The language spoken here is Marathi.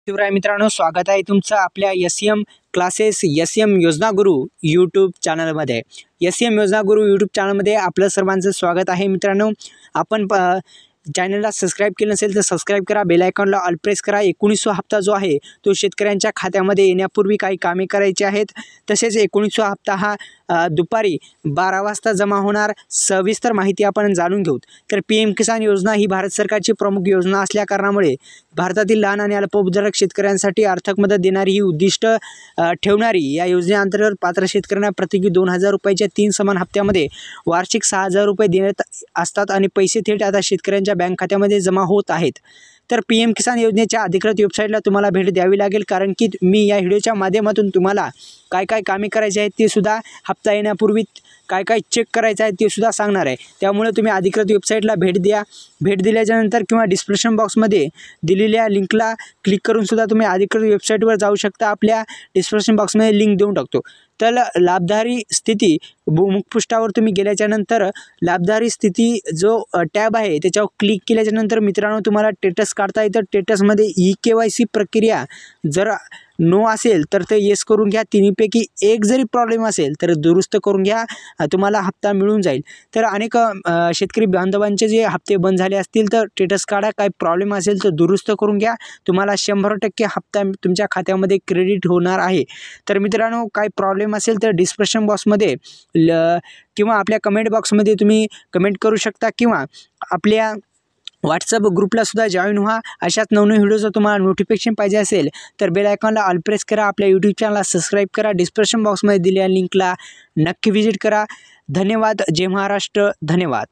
शिवराय मित्रांनो, स्वागत आहे तुमचं आपल्या एस-एम क्लासेस एस-एम योजना गुरु यूट्यूब चॅनलमध्ये। एस-एम योजना गुरु यूट्यूब चॅनलमध्ये आपलं सर्वांचं स्वागत आहे। मित्रांनो, आपण चॅनलला सबस्क्राइब केलं नसेल तर सबस्क्राइब करा, बेल आयकॉनला ऑल प्रेस करा। 19वा हप्ता जो आहे तो शेतकऱ्यांच्या खात्यामध्ये येण्यापूर्वी काही कामे करायची आहेत। तसेच 19वा हप्ता हा दुपारी 12 वाजता जमा होणार। सविस्तर माहिती आपण जाणून घेऊ। तर पीएम किसान योजना ही भारत सरकारची प्रमुख योजना असल्या कारणामुळे भारतातील लहान आणि अल्पभूधारक शेतकऱ्यांसाठी आर्थिक मदत देणारी ही उद्दिष्ट ठेवणारी या योजनेअंतर्गत पात्र शेतकऱ्यांना प्रत्येकी 2000 रुपयाच्या 3 समान हप्त्यामध्ये वार्षिक 6000 रुपये देण्यात असतात आणि पैसे थेट आता शेतकऱ्यांच्या बँक खात्यामध्ये जमा होत आहेत। तर पीएम किसान योजनेच्या अधिकृत वेबसाईटला तुम्हाला भेट द्यावी लागेल, कारण की मी या व्हिडिओच्या माध्यमातून तुम्हाला काय काय कामे करायची आहेत ते सुद्धा हप्ता येण्यापूर्वी काय काय चेक करायचं आहे ते सुद्धा सांगणार आहे। त्यामुळे तुम्ही अधिकृत वेबसाईटला भेट द्या। भेट दिल्याच्यानंतर किंवा डिस्क्रिप्शन बॉक्समध्ये दिलेल्या लिंकला क्लिक करून सुद्धा तुम्ही अधिकृत वेबसाईटवर जाऊ शकता। आपल्या डिस्क्रिप्शन बॉक्समध्ये लिंक देऊन टाकतो। तर लाभधारी स्थिती मुखपृष्ठावर तुम्ही गेल्याच्यानंतर लाभधारी स्थिती जो टॅब आहे त्याच्यावर क्लिक केल्याच्यानंतर मित्रांनो तुम्हाला स्टेटस काढता येतं। स्टेटसमध्ये ई-KYC प्रक्रिया जर नो असेल तर ते येस करून घ्या। तिन्हीपैकी एक जरी प्रॉब्लेम असेल तर दुरुस्त करून घ्या, तुम्हाला हप्ता मिळून जाईल। तर अनेक शेतकरी बांधवांचे जे हप्ते बंद झाले असतील तर स्टेटस काढा, काही प्रॉब्लेम असेल तर दुरुस्त करून घ्या, तुम्हाला 100% हप्ता तुमच्या खात्यामध्ये क्रेडिट होणार आहे। तर मित्रांनो, काही प्रॉब्लेम असेल तर डिस्क्रिप्शन बॉक्समध्ये किंवा आपल्या कमेंट बॉक्समध्ये तुम्ही कमेंट करू शकता किंवा आपल्या व्हॉट्सअप ग्रुपला सुद्धा जॉईन व्हा। अशाच नवनवीन व्हिडिओचं तुम्हाला नोटिफिकेशन पाहिजे असेल तर बेल आयकॉनला ऑल प्रेस करा, आपल्या यूट्यूब चॅनलला सबस्क्राइब करा, डिस्क्रिप्शन बॉक्समध्ये दिलेल्या लिंकला नक्की व्हिजिट करा। धन्यवाद। जय महाराष्ट्र। धन्यवाद।